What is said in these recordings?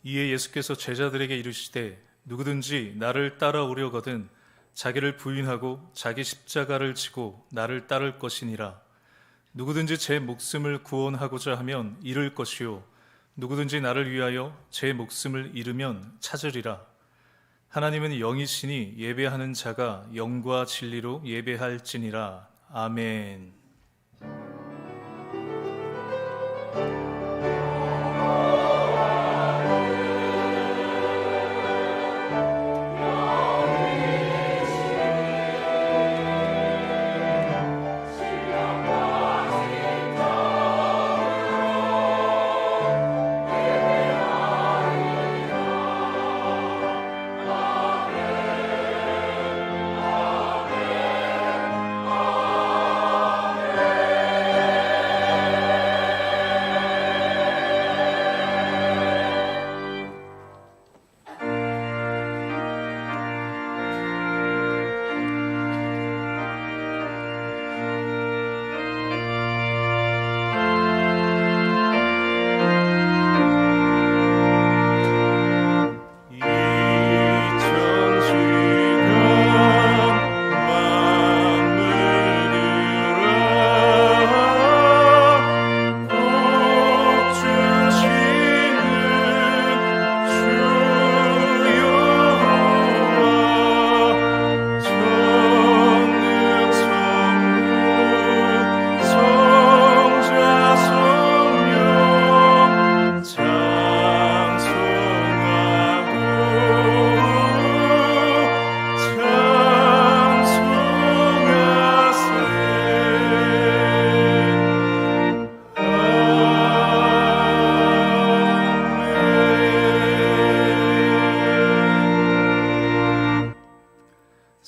이에 예수께서 제자들에게 이르시되 누구든지 나를 따라오려거든 자기를 부인하고 자기 십자가를 지고 나를 따를 것이니라. 누구든지 제 목숨을 구원하고자 하면 잃을 것이요 누구든지 나를 위하여 제 목숨을 잃으면 찾으리라. 하나님은 영이시니 예배하는 자가 영과 진리로 예배할지니라. 아멘.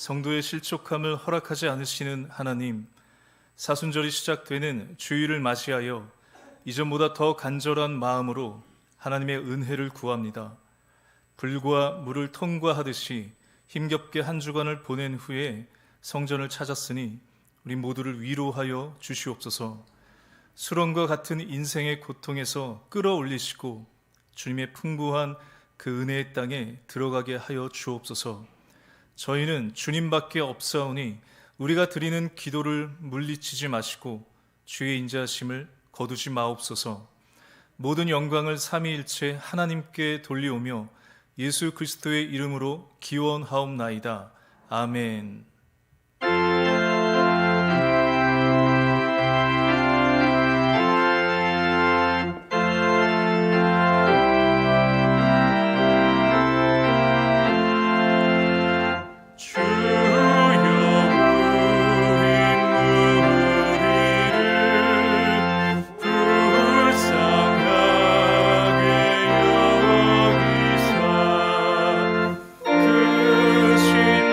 성도의 실족함을 허락하지 않으시는 하나님, 사순절이 시작되는 주일을 맞이하여 이전보다 더 간절한 마음으로 하나님의 은혜를 구합니다. 불과 물을 통과하듯이 힘겹게 한 주간을 보낸 후에 성전을 찾았으니 우리 모두를 위로하여 주시옵소서. 수렁과 같은 인생의 고통에서 끌어올리시고 주님의 풍부한 그 은혜의 땅에 들어가게 하여 주옵소서. 저희는 주님밖에 없사오니 우리가 드리는 기도를 물리치지 마시고 주의 인자하심을 거두지 마옵소서. 모든 영광을 삼위일체 하나님께 돌리오며 예수 그리스도의 이름으로 기원하옵나이다. 아멘. 그 신복을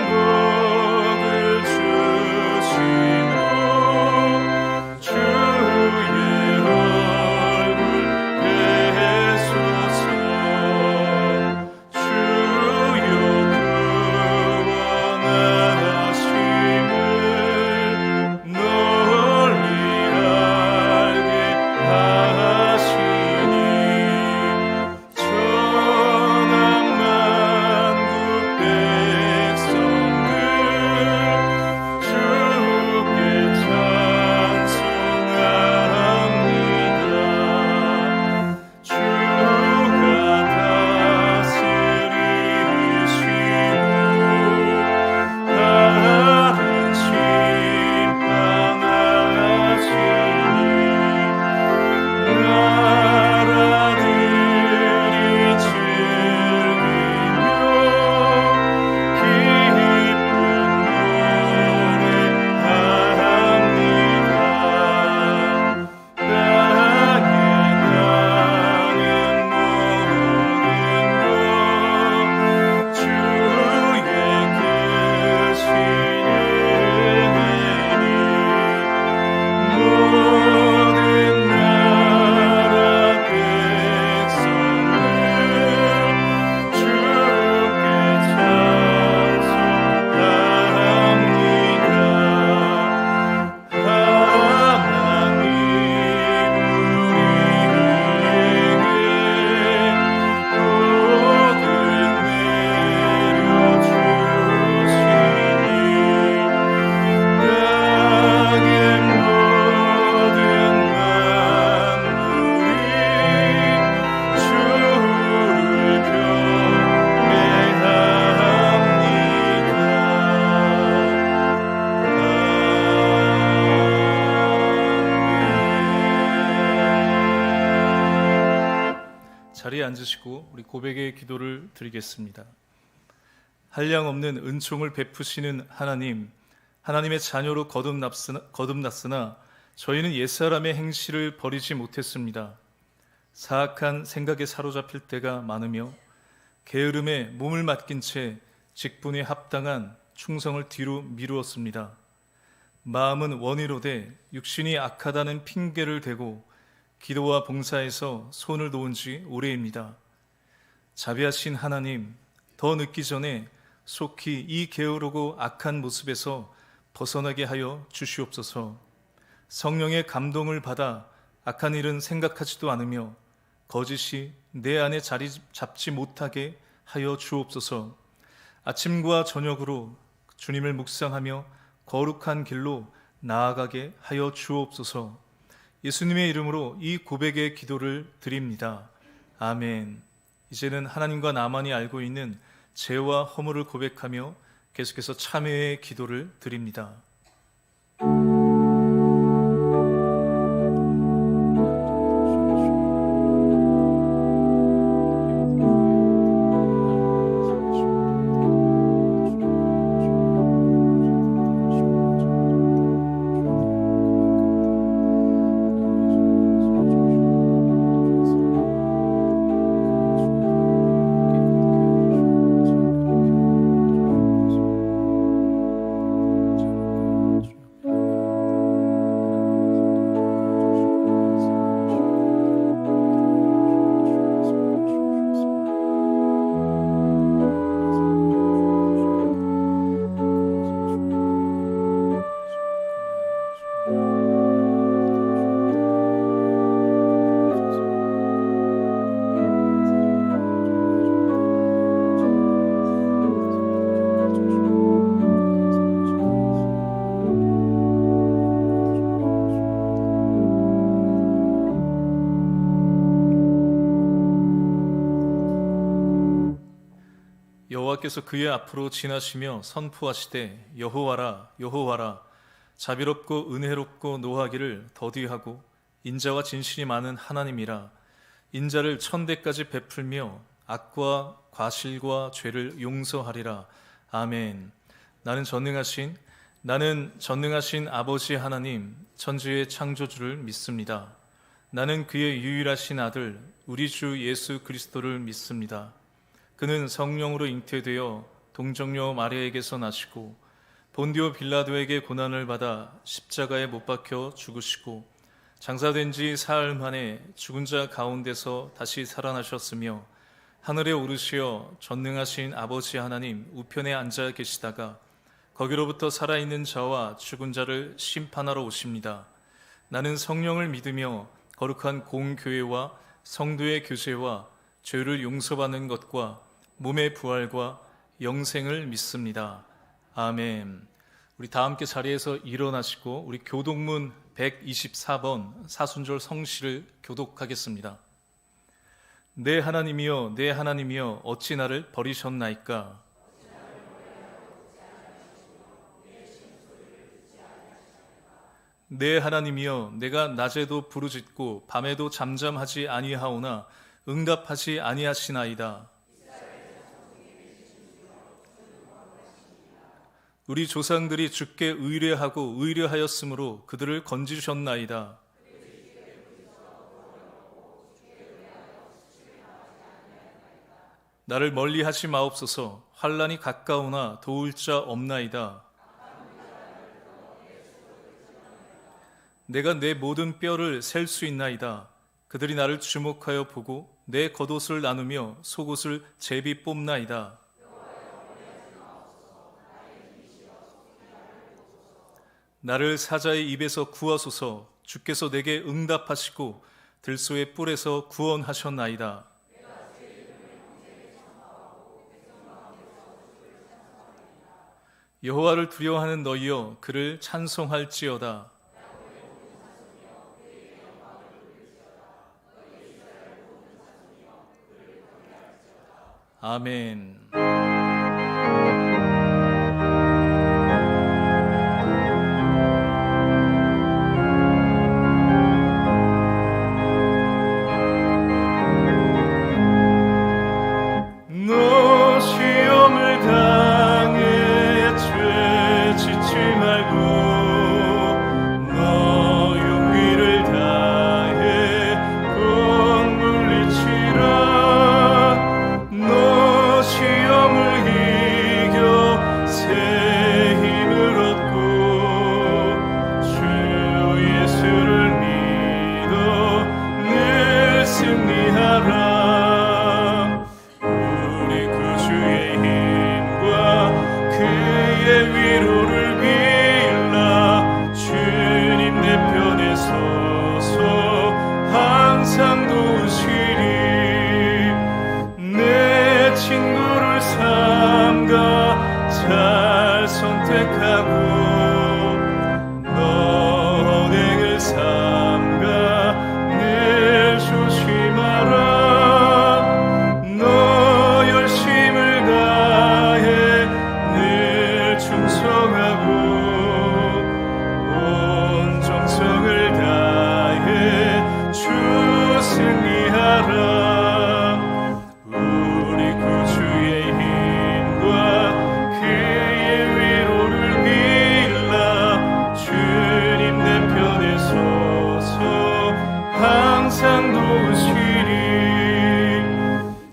자리에 앉으시고 우리 고백의 기도를 드리겠습니다. 한량없는 은총을 베푸시는 하나님, 하나님의 자녀로 거듭났으나 저희는 옛사람의 행실을 버리지 못했습니다. 사악한 생각에 사로잡힐 때가 많으며 게으름에 몸을 맡긴 채 직분에 합당한 충성을 뒤로 미루었습니다. 마음은 원의로되 육신이 악하다는 핑계를 대고 기도와 봉사에서 손을 놓은 지 오래입니다. 자비하신 하나님, 더 늦기 전에 속히 이 게으르고 악한 모습에서 벗어나게 하여 주시옵소서. 성령의 감동을 받아 악한 일은 생각하지도 않으며 거짓이 내 안에 자리 잡지 못하게 하여 주옵소서. 아침과 저녁으로 주님을 묵상하며 거룩한 길로 나아가게 하여 주옵소서. 예수님의 이름으로 이 고백의 기도를 드립니다. 아멘. 이제는 하나님과 나만이 알고 있는 죄와 허물을 고백하며 계속해서 참회의 기도를 드립니다. 여호와께서 그의 앞으로 지나시며 선포하시되 여호와라 여호와라 자비롭고 은혜롭고 노하기를 더디하고 인자와 진실이 많은 하나님이라. 인자를 천대까지 베풀며 악과 과실과 죄를 용서하리라. 아멘. 나는 전능하신 아버지 하나님 천지의 창조주를 믿습니다. 나는 그의 유일하신 아들 우리 주 예수 그리스도를 믿습니다. 그는 성령으로 잉태되어 동정녀 마리아에게서 나시고 본디오 빌라도에게 고난을 받아 십자가에 못 박혀 죽으시고 장사된 지 사흘 만에 죽은 자 가운데서 다시 살아나셨으며 하늘에 오르시어 전능하신 아버지 하나님 우편에 앉아 계시다가 거기로부터 살아있는 자와 죽은 자를 심판하러 오십니다. 나는 성령을 믿으며 거룩한 공교회와 성도의 교제와 죄를 용서받는 것과 몸의 부활과 영생을 믿습니다. 아멘. 우리 다 함께 자리에서 일어나시고 우리 교독문 124번 사순절 성시를 교독하겠습니다. 내 하나님이여 내 하나님이여 어찌 나를 버리셨나이까. 내 하나님이여 내가 낮에도 부르짖고 밤에도 잠잠하지 아니하오나 응답하지 아니하시나이다. 우리 조상들이 주께 의뢰하고 의뢰하였으므로 그들을 건지셨나이다. 나를 멀리하지 마옵소서. 환난이 가까우나 도울 자 없나이다. 내가 내 모든 뼈를 셀 수 있나이다. 그들이 나를 주목하여 보고 내 겉옷을 나누며 속옷을 제비 뽑나이다. 나를 사자의 입에서 구하소서. 주께서 내게 응답하시고 들소의 뿔에서 구원하셨나이다. 여호와를 두려워하는 너희여 그를 찬송할지어다. 아멘. 항상 도시리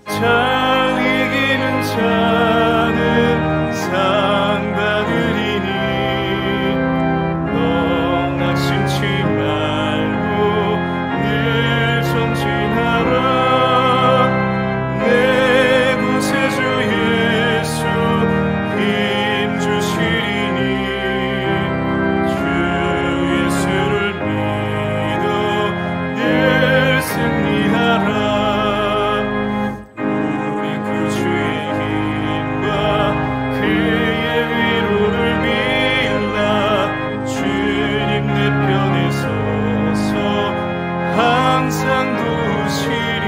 잘 이기는 자는 상 받으리니 낙심치 말고 늘 전진하라 내 구세주 예수 힘 주시리니 주 예수를 믿어 늘 승리하라 우리 구주의 힘과 그의 위로를 빌라 주님 내 편에 서서 항상 도시리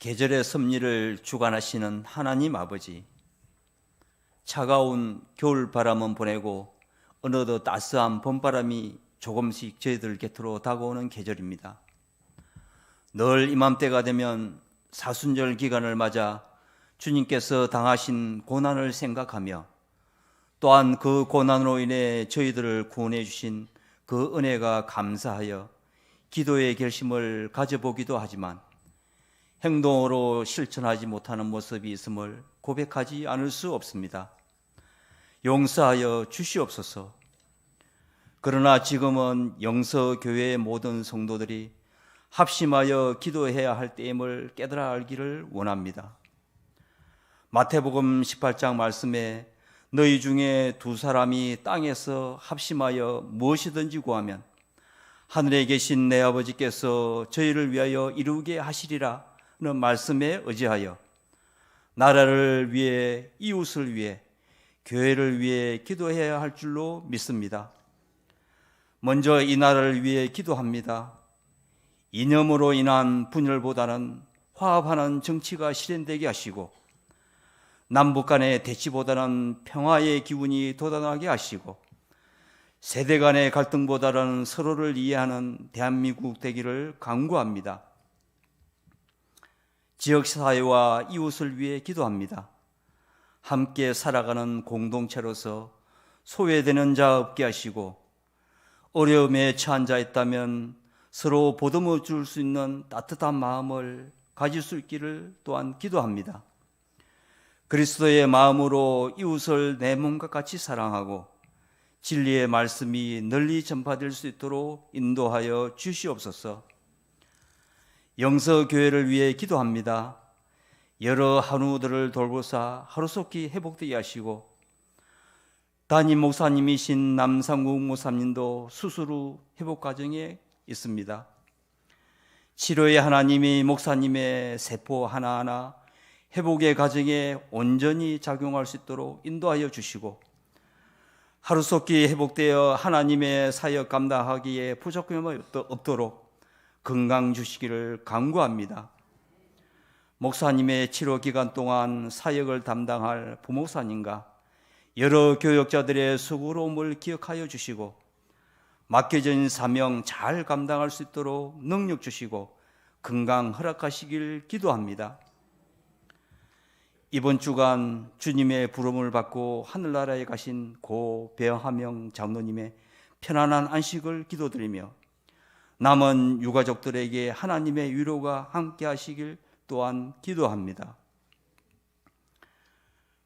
계절의 섭리를 주관하시는 하나님 아버지, 차가운 겨울 바람은 보내고 어느덧 따스한 봄바람이 조금씩 저희들 곁으로 다가오는 계절입니다. 늘 이맘때가 되면 사순절 기간을 맞아 주님께서 당하신 고난을 생각하며 또한 그 고난으로 인해 저희들을 구원해 주신 그 은혜가 감사하여 기도의 결심을 가져보기도 하지만 행동으로 실천하지 못하는 모습이 있음을 고백하지 않을 수 없습니다. 용서하여 주시옵소서. 그러나 지금은 영서교회의 모든 성도들이 합심하여 기도해야 할 때임을 깨달아 알기를 원합니다. 마태복음 18장 말씀에 너희 중에 두 사람이 땅에서 합심하여 무엇이든지 구하면 하늘에 계신 내 아버지께서 저희를 위하여 이루게 하시리라 는 말씀에 의지하여 나라를 위해 이웃을 위해 교회를 위해 기도해야 할 줄로 믿습니다. 먼저 이 나라를 위해 기도합니다. 이념으로 인한 분열보다는 화합하는 정치가 실현되게 하시고 남북 간의 대치보다는 평화의 기운이 돋아나게 하시고 세대 간의 갈등보다는 서로를 이해하는 대한민국 되기를 간구합니다. 지역사회와 이웃을 위해 기도합니다. 함께 살아가는 공동체로서 소외되는 자 없게 하시고 어려움에 처한 자 있다면 서로 보듬어 줄 수 있는 따뜻한 마음을 가질 수 있기를 또한 기도합니다. 그리스도의 마음으로 이웃을 내 몸과 같이 사랑하고 진리의 말씀이 널리 전파될 수 있도록 인도하여 주시옵소서. 영서교회를 위해 기도합니다. 여러 한우들을 돌보사 하루속히 회복되게 하시고 담임 목사님이신 남상국 목사님도 수술 후 회복 과정에 있습니다. 치료의 하나님이 목사님의 세포 하나하나 회복의 과정에 온전히 작용할 수 있도록 인도하여 주시고 하루속히 회복되어 하나님의 사역 감당하기에 부족함이 없도록 건강 주시기를 간구합니다. 목사님의 치료 기간 동안 사역을 담당할 부목사님과 여러 교역자들의 수고로움을 기억하여 주시고 맡겨진 사명 잘 감당할 수 있도록 능력 주시고 건강 허락하시길 기도합니다. 이번 주간 주님의 부름을 받고 하늘나라에 가신 고 배하명 장로님의 편안한 안식을 기도드리며 남은 유가족들에게 하나님의 위로가 함께 하시길 또한 기도합니다.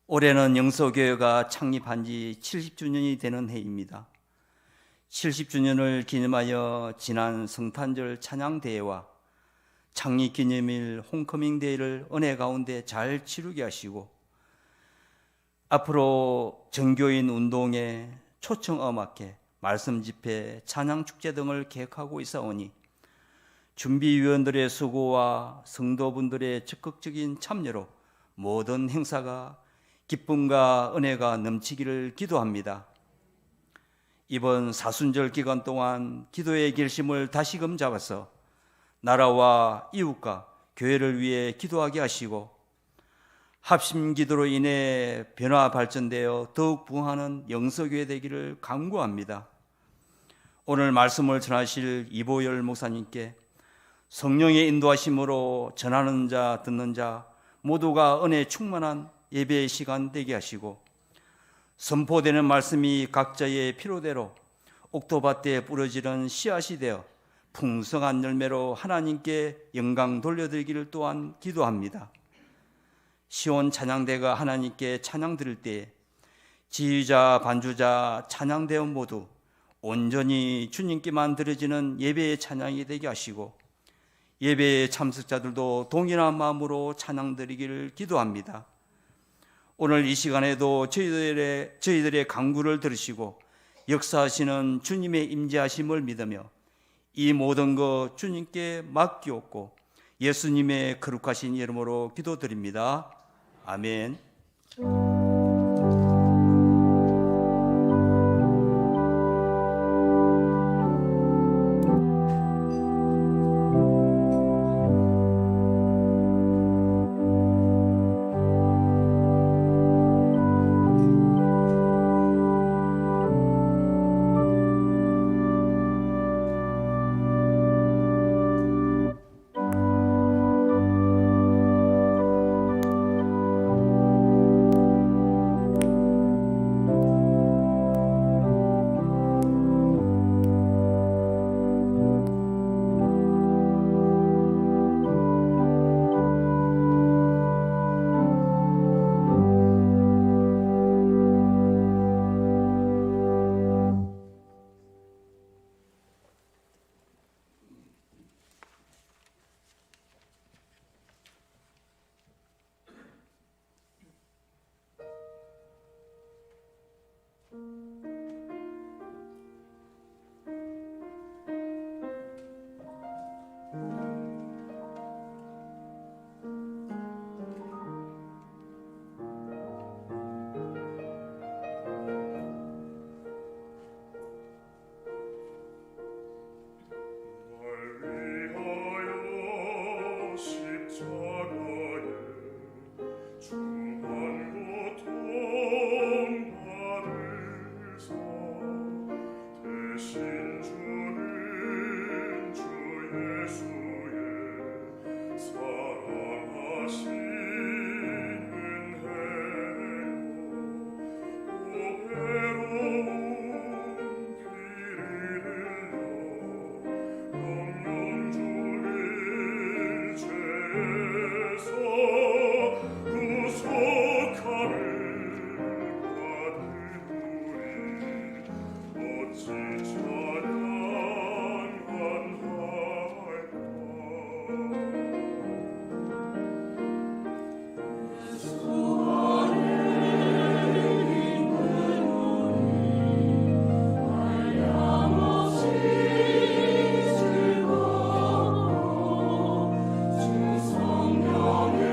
올해는 영서교회가 창립한 지 70주년이 되는 해입니다. 70주년을 기념하여 지난 성탄절 찬양대회와 창립기념일 홈커밍데이를 은혜 가운데 잘 치르게 하시고 앞으로 전교인 운동회, 초청음악회, 말씀집회, 찬양축제 등을 계획하고 있사오니 준비위원들의 수고와 성도분들의 적극적인 참여로 모든 행사가 기쁨과 은혜가 넘치기를 기도합니다. 이번 사순절 기간 동안 기도의 결심을 다시금 잡아서 나라와 이웃과 교회를 위해 기도하게 하시고 합심 기도로 인해 변화 발전되어 더욱 부흥하는 영서교회 되기를 간구합니다. 오늘 말씀을 전하실 이보열 목사님께 성령의 인도하심으로 전하는 자 듣는 자 모두가 은혜 충만한 예배의 시간 되게 하시고, 선포되는 말씀이 각자의 필요대로 옥토밭에 뿌려지는 씨앗이 되어 풍성한 열매로 하나님께 영광 돌려드리기를 또한 기도합니다. 시온 찬양대가 하나님께 찬양 드릴 때 지휘자, 반주자, 찬양대원 모두 온전히 주님께만 드려지는 예배의 찬양이 되게 하시고, 예배의 참석자들도 동일한 마음으로 찬양 드리기를 기도합니다. 오늘 이 시간에도 저희들의 간구를 들으시고 역사하시는 주님의 임재하심을 믿으며 이 모든 것 주님께 맡기옵고 예수님의 거룩하신 이름으로 기도드립니다. 아멘. 성령의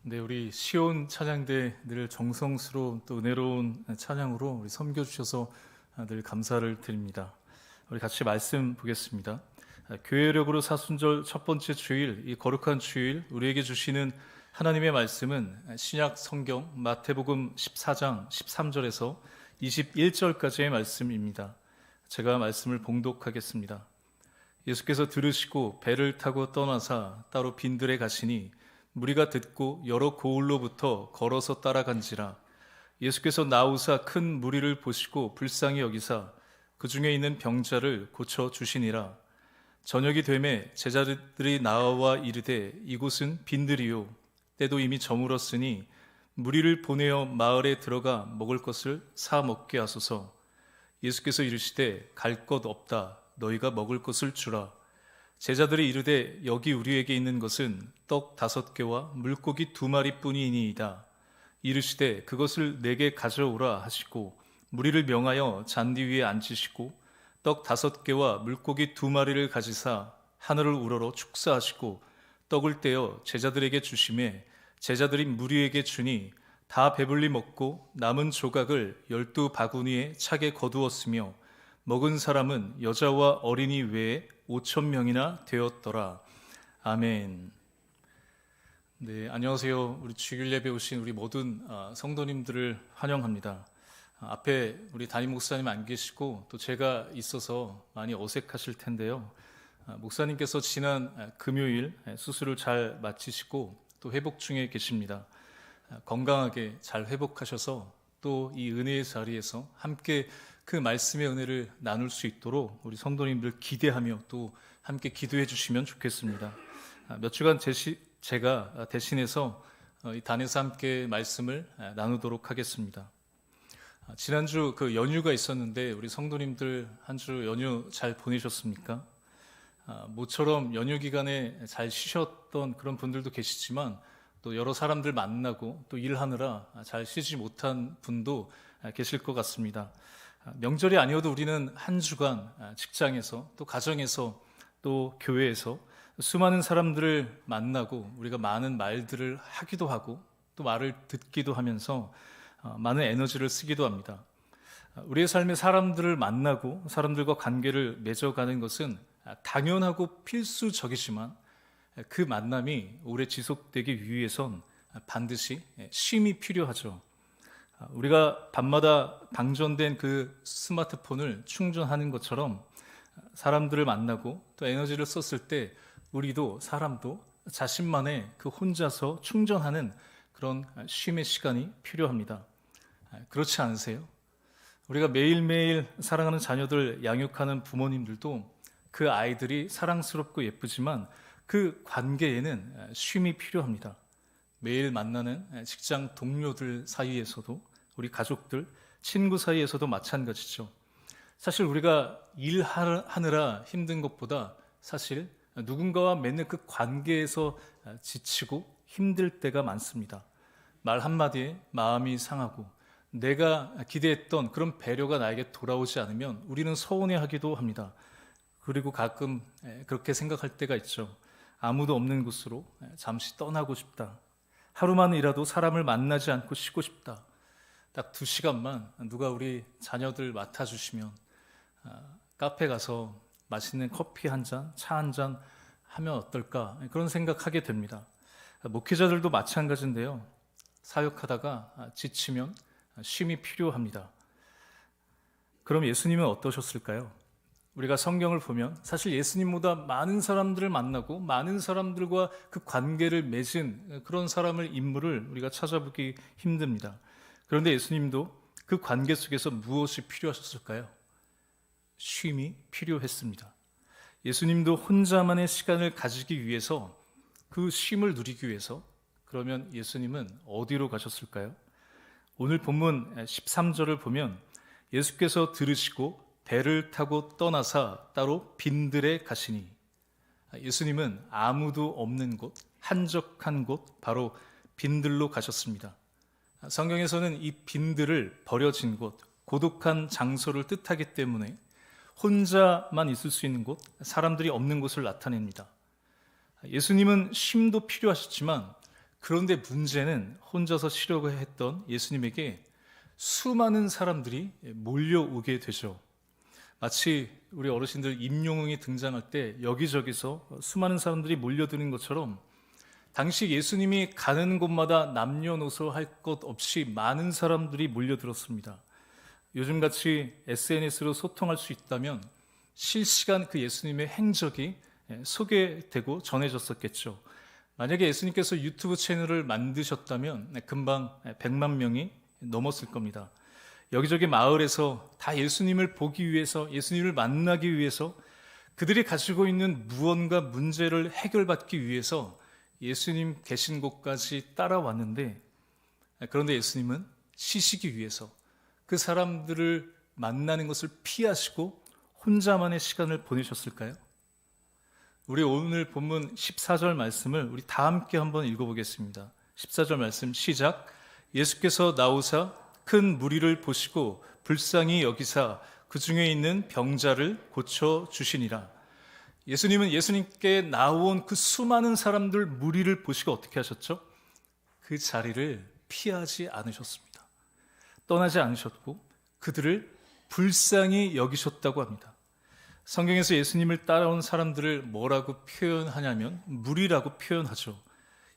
네, 우리 시온 찬양대 늘 정성스러운 또 은혜로운 찬양으로 우리 섬겨주셔서 늘 감사를 드립니다. 우리 같이 말씀 보겠습니다. 교회력으로 사순절 첫 번째 주일, 이 거룩한 주일 우리에게 주시는 하나님의 말씀은 신약 성경 마태복음 14장 13절에서 21절까지의 말씀입니다. 제가 말씀을 봉독하겠습니다. 예수께서 들으시고 배를 타고 떠나사 따로 빈들에 가시니 무리가 듣고 여러 고을로부터 걸어서 따라간지라. 예수께서 나오사 큰 무리를 보시고 불쌍히 여기사 그 중에 있는 병자를 고쳐 주시니라. 저녁이 되매 제자들이 나와 이르되 이곳은 빈들이요 때도 이미 저물었으니 무리를 보내어 마을에 들어가 먹을 것을 사 먹게 하소서. 예수께서 이르시되 갈 것 없다. 너희가 먹을 것을 주라. 제자들이 이르되 여기 우리에게 있는 것은 떡 5개와 물고기 2마리뿐이니이다. 이르시되 그것을 내게 가져오라 하시고 무리를 명하여 잔디 위에 앉히시고 떡 5개와 물고기 2마리를 가지사 하늘을 우러러 축사하시고 떡을 떼어 제자들에게 주시매 제자들이 무리에게 주니 다 배불리 먹고 남은 조각을 12바구니에 차게 거두었으며 먹은 사람은 여자와 어린이 외에 5,000명이나 되었더라. 아멘. 네, 안녕하세요. 우리 주일 예배 오신 우리 모든 성도님들을 환영합니다. 앞에 우리 담임 목사님 안 계시고 또 제가 있어서 많이 어색하실 텐데요. 목사님께서 지난 금요일 수술을 잘 마치시고 또 회복 중에 계십니다. 건강하게 잘 회복하셔서 또 이 은혜의 자리에서 함께 그 말씀의 은혜를 나눌 수 있도록 우리 성도님들 기대하며 또 함께 기도해 주시면 좋겠습니다. 몇 주간 제가 대신해서 이 단에서 함께 말씀을 나누도록 하겠습니다. 지난주 그 연휴가 있었는데 우리 성도님들 한 주 연휴 잘 보내셨습니까? 모처럼 연휴 기간에 잘 쉬셨던 그런 분들도 계시지만 또 여러 사람들 만나고 또 일하느라 잘 쉬지 못한 분도 계실 것 같습니다. 명절이 아니어도 우리는 한 주간 직장에서 또 가정에서 또 교회에서 수많은 사람들을 만나고 우리가 많은 말들을 하기도 하고 또 말을 듣기도 하면서 많은 에너지를 쓰기도 합니다. 우리의 삶에 사람들을 만나고 사람들과 관계를 맺어가는 것은 당연하고 필수적이지만 그 만남이 오래 지속되기 위해선 반드시 쉼이 필요하죠. 우리가 밤마다 방전된 그 스마트폰을 충전하는 것처럼 사람들을 만나고 또 에너지를 썼을 때 우리도 사람도 자신만의 그 혼자서 충전하는 그런 쉼의 시간이 필요합니다. 그렇지 않으세요? 우리가 매일매일 사랑하는 자녀들 양육하는 부모님들도 그 아이들이 사랑스럽고 예쁘지만 그 관계에는 쉼이 필요합니다. 매일 만나는 직장 동료들 사이에서도 우리 가족들, 친구 사이에서도 마찬가지죠. 사실 우리가 일하느라 힘든 것보다 사실 누군가와 맺는 그 관계에서 지치고 힘들 때가 많습니다. 말 한마디에 마음이 상하고 내가 기대했던 그런 배려가 나에게 돌아오지 않으면 우리는 서운해하기도 합니다. 그리고 가끔 그렇게 생각할 때가 있죠. 아무도 없는 곳으로 잠시 떠나고 싶다. 하루만이라도 사람을 만나지 않고 쉬고 싶다. 딱 2시간만 누가 우리 자녀들 맡아주시면 카페 가서 맛있는 커피 한 잔, 차 한 잔 하면 어떨까? 그런 생각하게 됩니다. 목회자들도 마찬가지인데요. 사역하다가 지치면 쉼이 필요합니다. 그럼 예수님은 어떠셨을까요? 우리가 성경을 보면 사실 예수님보다 많은 사람들을 만나고 많은 사람들과 그 관계를 맺은 그런 인물을 우리가 찾아보기 힘듭니다. 그런데 예수님도 그 관계 속에서 무엇이 필요하셨을까요? 쉼이 필요했습니다. 예수님도 혼자만의 시간을 가지기 위해서 그 쉼을 누리기 위해서 그러면 예수님은 어디로 가셨을까요? 오늘 본문 13절을 보면 예수께서 들으시고 배를 타고 떠나사 따로 빈들에 가시니 예수님은 아무도 없는 곳, 한적한 곳, 바로 빈들로 가셨습니다. 성경에서는 이 빈들을 버려진 곳, 고독한 장소를 뜻하기 때문에 혼자만 있을 수 있는 곳, 사람들이 없는 곳을 나타냅니다. 예수님은 쉼도 필요하셨지만 그런데 문제는 혼자서 쉬려고 했던 예수님에게 수많은 사람들이 몰려오게 되죠. 마치 우리 어르신들 임영웅이 등장할 때 여기저기서 수많은 사람들이 몰려드는 것처럼 당시 예수님이 가는 곳마다 남녀노소 할 것 없이 많은 사람들이 몰려들었습니다. 요즘같이 SNS로 소통할 수 있다면 실시간 그 예수님의 행적이 소개되고 전해졌었겠죠. 만약에 예수님께서 유튜브 채널을 만드셨다면 금방 100만 명이 넘었을 겁니다. 여기저기 마을에서 다 예수님을 보기 위해서, 예수님을 만나기 위해서, 그들이 가지고 있는 무언가 문제를 해결받기 위해서 예수님 계신 곳까지 따라왔는데, 그런데 예수님은 쉬시기 위해서 그 사람들을 만나는 것을 피하시고 혼자만의 시간을 보내셨을까요? 우리 오늘 본문 14절 말씀을 우리 다 함께 한번 읽어보겠습니다. 14절 말씀 시작. 예수께서 나오사 큰 무리를 보시고 불쌍히 여기사 그 중에 있는 병자를 고쳐 주시니라. 예수님은 예수님께 나온 그 수많은 사람들 무리를 보시고 어떻게 하셨죠? 그 자리를 피하지 않으셨습니다. 떠나지 않으셨고 그들을 불쌍히 여기셨다고 합니다. 성경에서 예수님을 따라온 사람들을 뭐라고 표현하냐면 무리라고 표현하죠.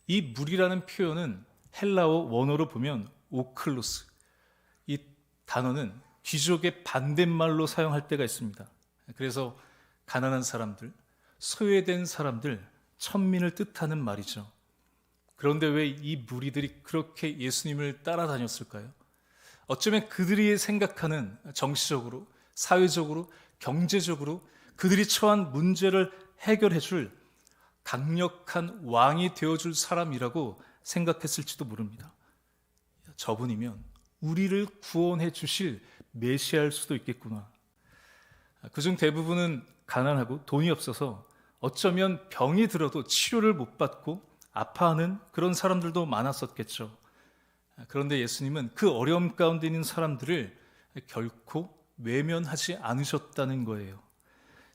이 무리라는 표현은 헬라어 원어로 보면 오클로스, 이 단어는 귀족의 반대말로 사용할 때가 있습니다. 그래서 가난한 사람들, 소외된 사람들, 천민을 뜻하는 말이죠. 그런데 왜 이 무리들이 그렇게 예수님을 따라다녔을까요? 어쩌면 그들이 생각하는 정치적으로, 사회적으로, 경제적으로 그들이 처한 문제를 해결해 줄 강력한 왕이 되어줄 사람이라고 생각했을지도 모릅니다. 저분이면 우리를 구원해 주실 메시아일 수도 있겠구나. 그중 대부분은 가난하고 돈이 없어서 어쩌면 병이 들어도 치료를 못 받고 아파하는 그런 사람들도 많았었겠죠. 그런데 예수님은 그 어려움 가운데 있는 사람들을 결코 외면하지 않으셨다는 거예요.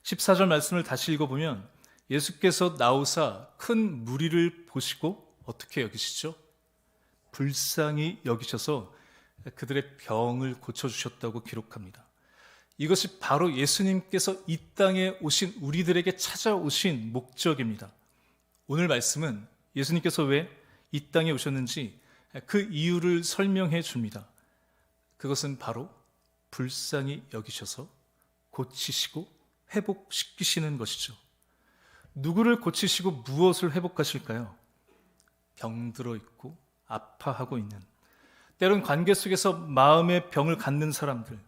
14절 말씀을 다시 읽어보면 예수께서 나오사 큰 무리를 보시고 어떻게 여기시죠? 불쌍히 여기셔서 그들의 병을 고쳐주셨다고 기록합니다. 이것이 바로 예수님께서 이 땅에 오신 우리들에게 찾아오신 목적입니다. 오늘 말씀은 예수님께서 왜 이 땅에 오셨는지 그 이유를 설명해 줍니다. 그것은 바로 불쌍히 여기셔서 고치시고 회복시키시는 것이죠. 누구를 고치시고 무엇을 회복하실까요? 병들어 있고 아파하고 있는, 때론 관계 속에서 마음의 병을 갖는 사람들,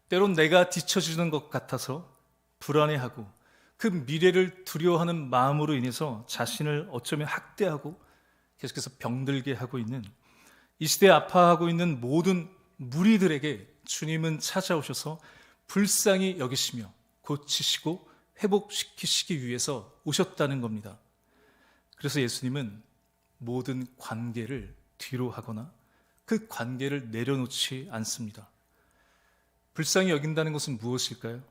때론 내가 뒤처지는 것 같아서 불안해하고 그 미래를 두려워하는 마음으로 인해서 자신을 어쩌면 학대하고 계속해서 병들게 하고 있는, 이 시대에 아파하고 있는 모든 무리들에게 주님은 찾아오셔서 불쌍히 여기시며 고치시고 회복시키시기 위해서 오셨다는 겁니다. 그래서 예수님은 모든 관계를 뒤로 하거나 그 관계를 내려놓지 않습니다. 불쌍히 여긴다는 것은 무엇일까요?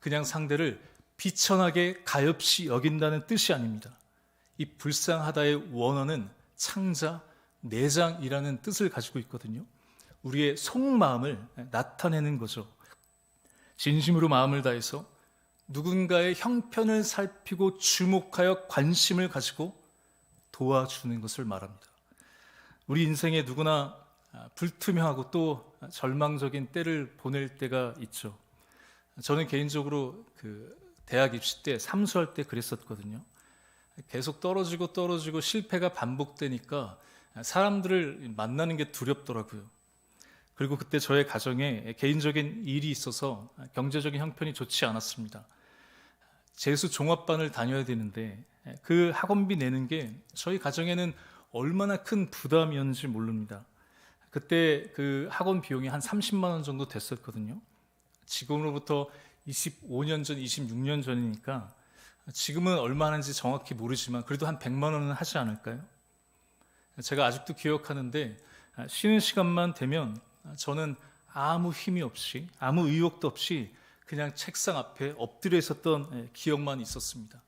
그냥 상대를 비천하게 가엾이 여긴다는 뜻이 아닙니다. 이 불쌍하다의 원어는 창자, 내장이라는 뜻을 가지고 있거든요. 우리의 속마음을 나타내는 거죠. 진심으로 마음을 다해서 누군가의 형편을 살피고 주목하여 관심을 가지고 도와주는 것을 말합니다. 우리 인생에 누구나 불투명하고 또 절망적인 때를 보낼 때가 있죠. 저는 개인적으로 대학 입시 때 삼수할 때 그랬었거든요. 계속 떨어지고 실패가 반복되니까 사람들을 만나는 게 두렵더라고요. 그리고 그때 저의 가정에 개인적인 일이 있어서 경제적인 형편이 좋지 않았습니다. 재수 종합반을 다녀야 되는데 그 학원비 내는 게 저희 가정에는 얼마나 큰 부담이었는지 모릅니다. 그때 그 학원 비용이 한 30만 원 정도 됐었거든요. 지금으로부터 25년 전, 26년 전이니까 지금은 얼마 하는지 정확히 모르지만 그래도 한 100만 원은 하지 않을까요? 제가 아직도 기억하는데 쉬는 시간만 되면 저는 아무 힘이 없이, 아무 의욕도 없이 그냥 책상 앞에 엎드려 있었던 기억만 있었습니다.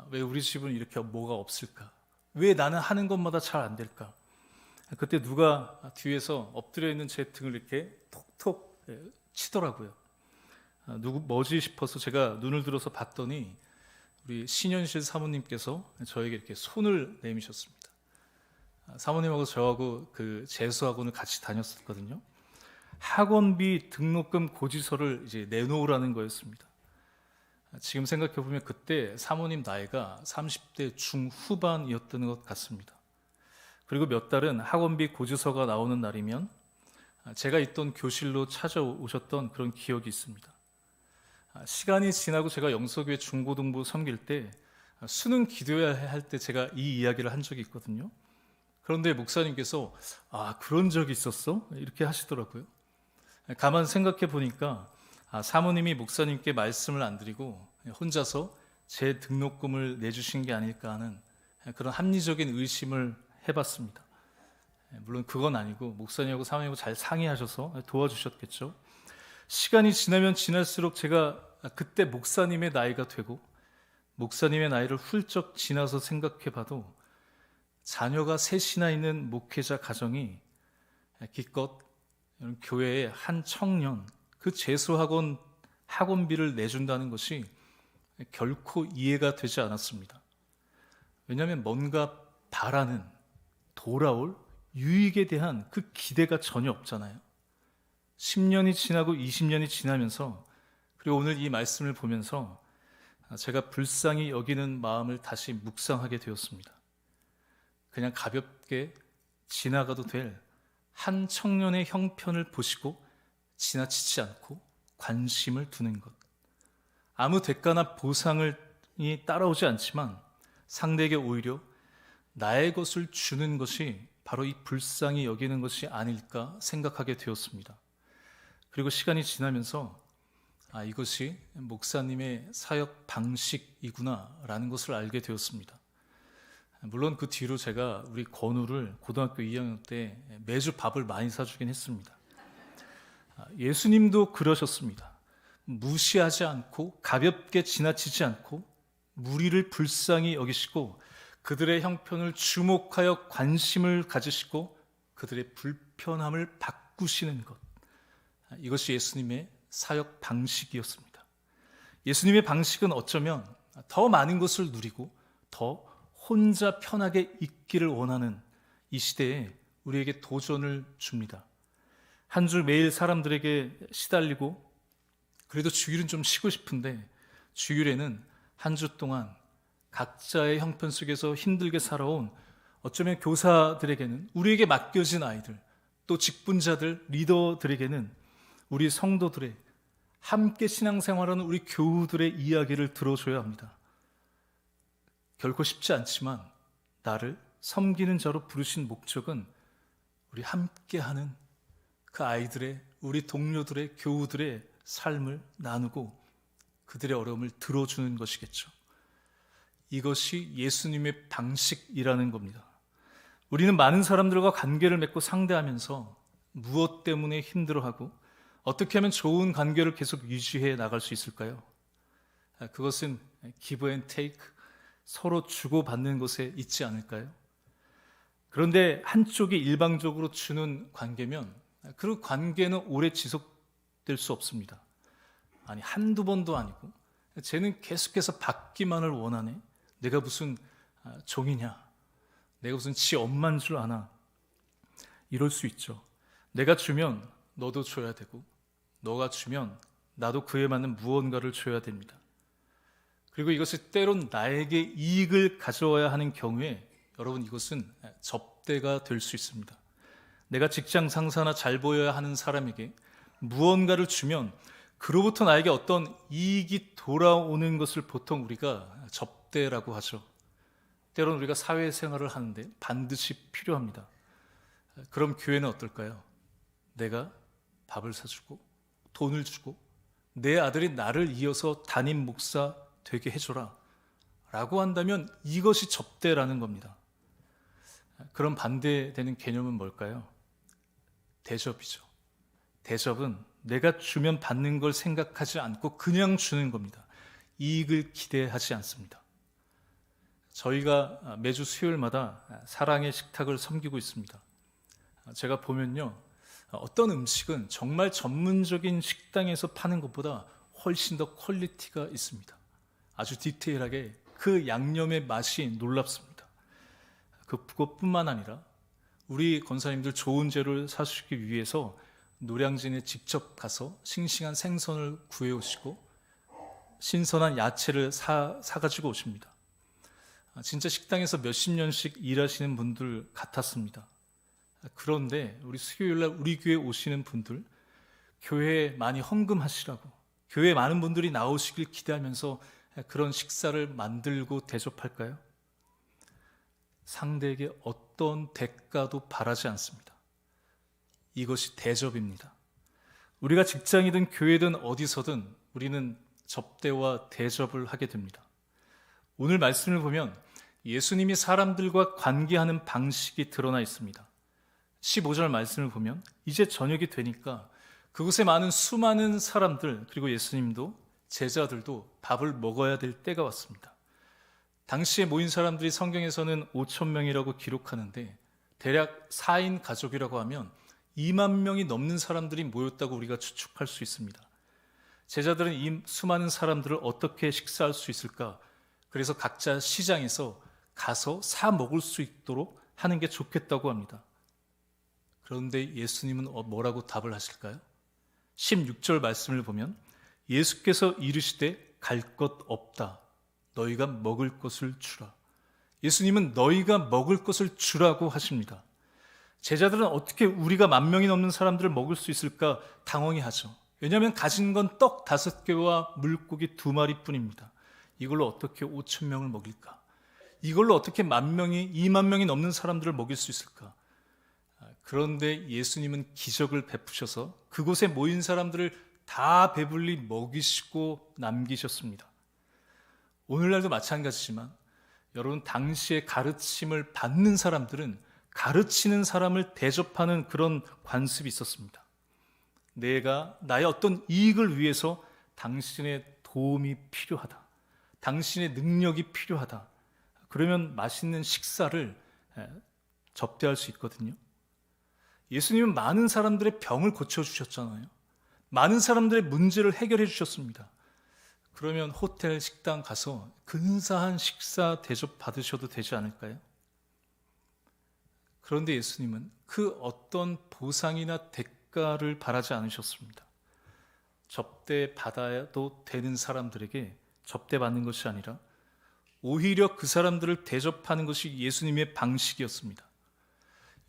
왜 우리 집은 이렇게 뭐가 없을까? 왜 나는 하는 것마다 잘 안 될까? 그때 누가 뒤에서 엎드려 있는 제 등을 이렇게 톡톡 치더라고요. 누구 뭐지 싶어서 제가 눈을 들어서 봤더니 우리 신현실 사모님께서 저에게 이렇게 손을 내미셨습니다. 사모님하고 저하고 그 재수학원을 같이 다녔었거든요. 학원비 등록금 고지서를 이제 내놓으라는 거였습니다. 지금 생각해 보면 그때 사모님 나이가 30대 중후반이었던 것 같습니다. 그리고 몇 달은 학원비 고지서가 나오는 날이면 제가 있던 교실로 찾아오셨던 그런 기억이 있습니다. 시간이 지나고 제가 영서교회 중고등부 섬길 때 수능 기도해야 할 때 제가 이 이야기를 한 적이 있거든요. 그런데 목사님께서 그런 적이 있었어? 이렇게 하시더라고요. 가만 생각해 보니까 사모님이 목사님께 말씀을 안 드리고 혼자서 제 등록금을 내주신 게 아닐까 하는 그런 합리적인 의심을 해봤습니다. 물론 그건 아니고 목사님하고 사모님하고 잘 상의하셔서 도와주셨겠죠. 시간이 지나면 지날수록 제가 그때 목사님의 나이가 되고 목사님의 나이를 훌쩍 지나서 생각해봐도 자녀가 셋이나 있는 목회자 가정이 기껏 교회의 한 청년 그 재수학원 학원비를 내준다는 것이 결코 이해가 되지 않았습니다. 왜냐하면 뭔가 바라는 돌아올 유익에 대한 그 기대가 전혀 없잖아요. 10년이 지나고 20년이 지나면서 그리고 오늘 이 말씀을 보면서 제가 불쌍히 여기는 마음을 다시 묵상하게 되었습니다. 그냥 가볍게 지나가도 될 한 청년의 형편을 보시고 지나치지 않고 관심을 두는 것. 아무 대가나 보상이 따라오지 않지만 상대에게 오히려 나의 것을 주는 것이 바로 이 불쌍히 여기는 것이 아닐까 생각하게 되었습니다. 그리고 시간이 지나면서 이것이 목사님의 사역 방식이구나라는 것을 알게 되었습니다. 물론 그 뒤로 제가 우리 건우를 고등학교 2학년 때 매주 밥을 많이 사주긴 했습니다. 예수님도 그러셨습니다. 무시하지 않고 가볍게 지나치지 않고 무리를 불쌍히 여기시고 그들의 형편을 주목하여 관심을 가지시고 그들의 불편함을 바꾸시는 것. 이것이 예수님의 사역 방식이었습니다. 예수님의 방식은 어쩌면 더 많은 것을 누리고 더 혼자 편하게 있기를 원하는 이 시대에 우리에게 도전을 줍니다. 한 주 매일 사람들에게 시달리고 그래도 주일은 좀 쉬고 싶은데 주일에는 한 주 동안 각자의 형편 속에서 힘들게 살아온 어쩌면 교사들에게는 우리에게 맡겨진 아이들 또 직분자들 리더들에게는 우리 성도들의 함께 신앙생활하는 우리 교우들의 이야기를 들어줘야 합니다. 결코 쉽지 않지만 나를 섬기는 자로 부르신 목적은 우리 함께하는 그 아이들의 우리 동료들의 교우들의 삶을 나누고 그들의 어려움을 들어주는 것이겠죠. 이것이 예수님의 방식이라는 겁니다. 우리는 많은 사람들과 관계를 맺고 상대하면서 무엇 때문에 힘들어하고 어떻게 하면 좋은 관계를 계속 유지해 나갈 수 있을까요? 그것은 give and take, 서로 주고받는 것에 있지 않을까요? 그런데 한쪽이 일방적으로 주는 관계면 그 관계는 오래 지속될 수 없습니다. 아니 한두 번도 아니고 쟤는 계속해서 받기만을 원하네. 내가 무슨 종이냐? 내가 무슨 지 엄마인 줄 아나? 이럴 수 있죠. 내가 주면 너도 줘야 되고 너가 주면 나도 그에 맞는 무언가를 줘야 됩니다. 그리고 이것이 때론 나에게 이익을 가져와야 하는 경우에 여러분 이것은 접대가 될 수 있습니다. 내가 직장 상사나 잘 보여야 하는 사람에게 무언가를 주면 그로부터 나에게 어떤 이익이 돌아오는 것을 보통 우리가 접대라고 하죠. 때론 우리가 사회생활을 하는데 반드시 필요합니다. 그럼 교회는 어떨까요? 내가 밥을 사주고 돈을 주고 내 아들이 나를 이어서 담임 목사 되게 해줘라 라고 한다면 이것이 접대라는 겁니다. 그럼 반대되는 개념은 뭘까요? 대접이죠. 대접은 내가 주면 받는 걸 생각하지 않고 그냥 주는 겁니다. 이익을 기대하지 않습니다. 저희가 매주 수요일마다 사랑의 식탁을 섬기고 있습니다. 제가 보면요, 어떤 음식은 정말 전문적인 식당에서 파는 것보다 훨씬 더 퀄리티가 있습니다. 아주 디테일하게 그 양념의 맛이 놀랍습니다. 그것뿐만 아니라 우리 권사님들 좋은 재료를 사주기 위해서 노량진에 직접 가서 싱싱한 생선을 구해오시고 신선한 야채를 사가지고 오십니다. 진짜 식당에서 몇십 년씩 일하시는 분들 같았습니다. 그런데 우리 수요일날 우리 교회 오시는 분들, 교회에 많이 헌금하시라고, 교회에 많은 분들이 나오시길 기대하면서 그런 식사를 만들고 대접할까요? 상대에게 어떤 대가도 바라지 않습니다. 이것이 대접입니다. 우리가 직장이든 교회든 어디서든 우리는 접대와 대접을 하게 됩니다. 오늘 말씀을 보면 예수님이 사람들과 관계하는 방식이 드러나 있습니다. 15절 말씀을 보면 이제 저녁이 되니까 그곳에 많은 수많은 사람들, 그리고 예수님도 제자들도 밥을 먹어야 될 때가 왔습니다. 당시에 모인 사람들이 성경에서는 5천 명이라고 기록하는데 대략 4인 가족이라고 하면 2만 명이 넘는 사람들이 모였다고 우리가 추측할 수 있습니다. 제자들은 이 수많은 사람들을 어떻게 식사할 수 있을까? 그래서 각자 시장에서 가서 사 먹을 수 있도록 하는 게 좋겠다고 합니다. 그런데 예수님은 뭐라고 답을 하실까요? 16절 말씀을 보면 예수께서 이르시되 갈 것 없다. 너희가 먹을 것을 주라. 예수님은 너희가 먹을 것을 주라고 하십니다. 제자들은 어떻게 우리가 1만 명이 넘는 사람들을 먹을 수 있을까 당황해하죠. 왜냐하면 가진 건 떡 5개와 물고기 2마리 뿐입니다. 이걸로 어떻게 5천 명을 먹일까? 이걸로 어떻게 1만 명이, 2만 명이 넘는 사람들을 먹일 수 있을까? 그런데 예수님은 기적을 베푸셔서 그곳에 모인 사람들을 다 배불리 먹이시고 남기셨습니다. 오늘날도 마찬가지지만 여러분, 당시에 가르침을 받는 사람들은 가르치는 사람을 대접하는 그런 관습이 있었습니다. 내가 나의 어떤 이익을 위해서 당신의 도움이 필요하다. 당신의 능력이 필요하다. 그러면 맛있는 식사를 접대할 수 있거든요. 예수님은 많은 사람들의 병을 고쳐주셨잖아요. 많은 사람들의 문제를 해결해 주셨습니다. 그러면 호텔 식당 가서 근사한 식사 대접 받으셔도 되지 않을까요? 그런데 예수님은 그 어떤 보상이나 대가를 바라지 않으셨습니다. 접대 받아도 되는 사람들에게 접대받는 것이 아니라 오히려 그 사람들을 대접하는 것이 예수님의 방식이었습니다.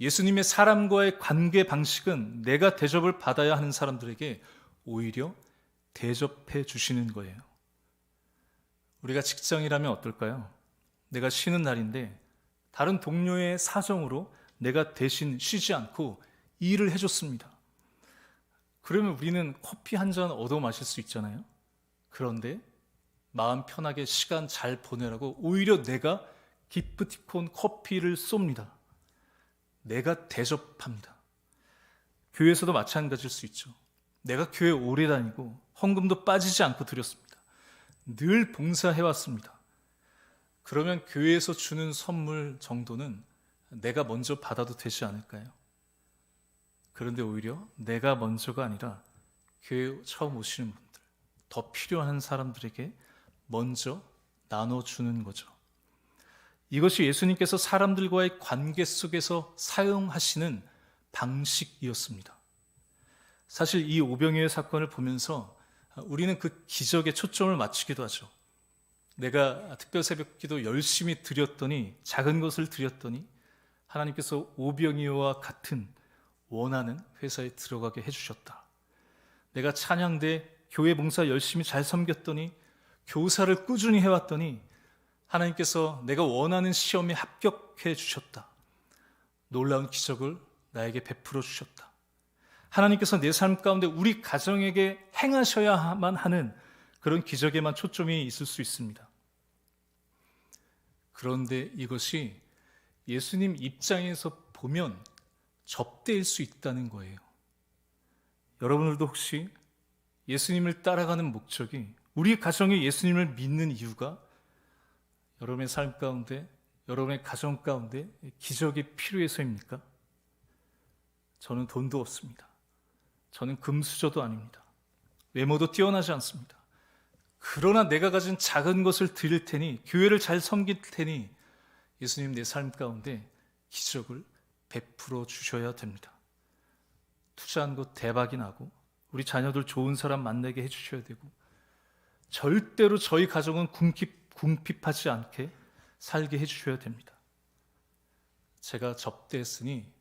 예수님의 사람과의 관계 방식은 내가 대접을 받아야 하는 사람들에게 오히려 대접해 주시는 거예요. 우리가 직장이라면 어떨까요? 내가 쉬는 날인데 다른 동료의 사정으로 내가 대신 쉬지 않고 일을 해줬습니다. 그러면 우리는 커피 한 잔 얻어 마실 수 있잖아요. 그런데 마음 편하게 시간 잘 보내라고 오히려 내가 기프티콘 커피를 쏩니다. 내가 대접합니다. 교회에서도 마찬가지일 수 있죠. 내가 교회 오래 다니고 헌금도 빠지지 않고 드렸습니다. 늘 봉사해왔습니다. 그러면 교회에서 주는 선물 정도는 내가 먼저 받아도 되지 않을까요? 그런데 오히려 내가 먼저가 아니라 교회 처음 오시는 분들, 더 필요한 사람들에게 먼저 나눠주는 거죠. 이것이 예수님께서 사람들과의 관계 속에서 사용하시는 방식이었습니다. 사실 이 오병이어의 사건을 보면서 우리는 그 기적에 초점을 맞추기도 하죠. 내가 특별 새벽기도 열심히 드렸더니, 작은 것을 드렸더니 하나님께서 오병이어와 같은 원하는 회사에 들어가게 해주셨다. 내가 찬양대 교회 봉사 열심히 잘 섬겼더니, 교사를 꾸준히 해왔더니 하나님께서 내가 원하는 시험에 합격해 주셨다. 놀라운 기적을 나에게 베풀어 주셨다. 하나님께서 내 삶 가운데 우리 가정에게 행하셔야만 하는 그런 기적에만 초점이 있을 수 있습니다. 그런데 이것이 예수님 입장에서 보면 접대일 수 있다는 거예요. 여러분들도 혹시 예수님을 따라가는 목적이, 우리 가정에 예수님을 믿는 이유가 여러분의 삶 가운데, 여러분의 가정 가운데 기적이 필요해서입니까? 저는 돈도 없습니다. 저는 금수저도 아닙니다. 외모도 뛰어나지 않습니다. 그러나 내가 가진 작은 것을 드릴 테니, 교회를 잘 섬길 테니 예수님 내 삶 가운데 기적을 베풀어 주셔야 됩니다. 투자한 것 대박이 나고 우리 자녀들 좋은 사람 만나게 해주셔야 되고, 절대로 저희 가정은 궁핍하지 않게 살게 해주셔야 됩니다. 제가 접대했으니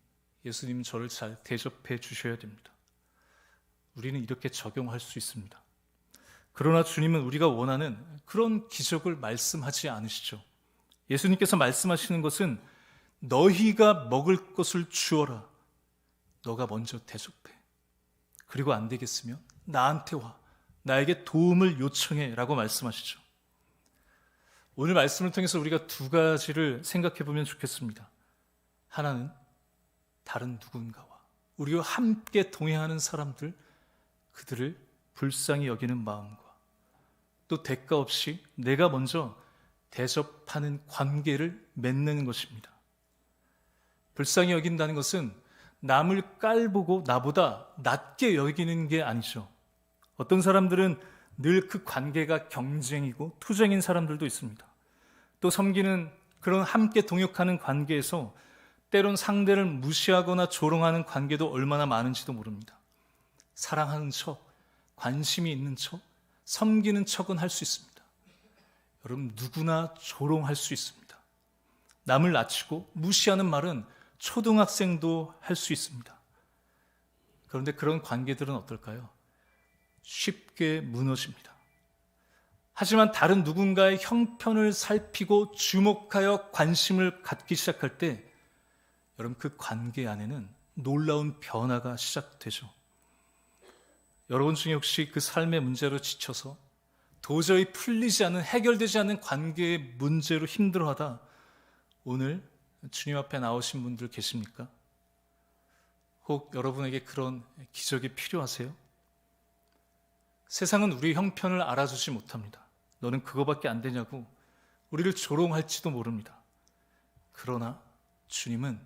예수님 저를 잘 대접해 주셔야 됩니다. 우리는 이렇게 적용할 수 있습니다. 그러나 주님은 우리가 원하는 그런 기적을 말씀하지 않으시죠. 예수님께서 말씀하시는 것은 너희가 먹을 것을 주어라. 너가 먼저 대접해. 그리고 안 되겠으면 나한테 와. 나에게 도움을 요청해 라고 말씀하시죠. 오늘 말씀을 통해서 우리가 두 가지를 생각해 보면 좋겠습니다. 하나는 다른 누군가와 우리와 함께 동행하는 사람들, 그들을 불쌍히 여기는 마음과, 또 대가 없이 내가 먼저 대접하는 관계를 맺는 것입니다. 불쌍히 여긴다는 것은 남을 깔보고 나보다 낮게 여기는 게 아니죠. 어떤 사람들은 늘 그 관계가 경쟁이고 투쟁인 사람들도 있습니다. 또 섬기는 그런 함께 동역하는 관계에서 때론 상대를 무시하거나 조롱하는 관계도 얼마나 많은지도 모릅니다. 사랑하는 척, 관심이 있는 척, 섬기는 척은 할 수 있습니다. 여러분, 누구나 조롱할 수 있습니다. 남을 낮추고 무시하는 말은 초등학생도 할 수 있습니다. 그런데 그런 관계들은 어떨까요? 쉽게 무너집니다. 하지만 다른 누군가의 형편을 살피고 주목하여 관심을 갖기 시작할 때 여러분, 그 관계 안에는 놀라운 변화가 시작되죠. 여러분 중에 혹시 그 삶의 문제로 지쳐서 도저히 풀리지 않는, 해결되지 않는 관계의 문제로 힘들어하다 오늘 주님 앞에 나오신 분들 계십니까? 혹 여러분에게 그런 기적이 필요하세요? 세상은 우리 형편을 알아주지 못합니다. 너는 그거밖에 안 되냐고 우리를 조롱할지도 모릅니다. 그러나 주님은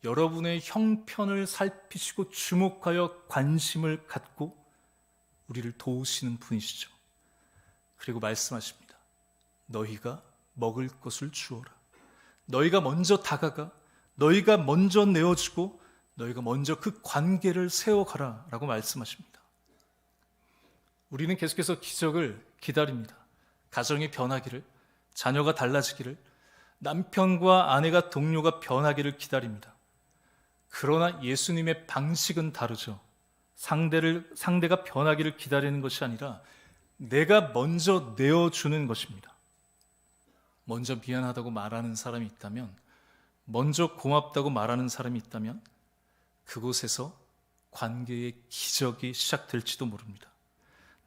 여러분의 형편을 살피시고 주목하여 관심을 갖고 우리를 도우시는 분이시죠. 그리고 말씀하십니다. 너희가 먹을 것을 주어라. 너희가 먼저 다가가, 너희가 먼저 내어주고, 너희가 먼저 그 관계를 세워가라 라고 말씀하십니다. 우리는 계속해서 기적을 기다립니다. 가정이 변하기를, 자녀가 달라지기를, 남편과 아내가, 동료가 변하기를 기다립니다. 그러나 예수님의 방식은 다르죠. 상대가 변하기를 기다리는 것이 아니라 내가 먼저 내어주는 것입니다. 먼저 미안하다고 말하는 사람이 있다면, 먼저 고맙다고 말하는 사람이 있다면 그곳에서 관계의 기적이 시작될지도 모릅니다.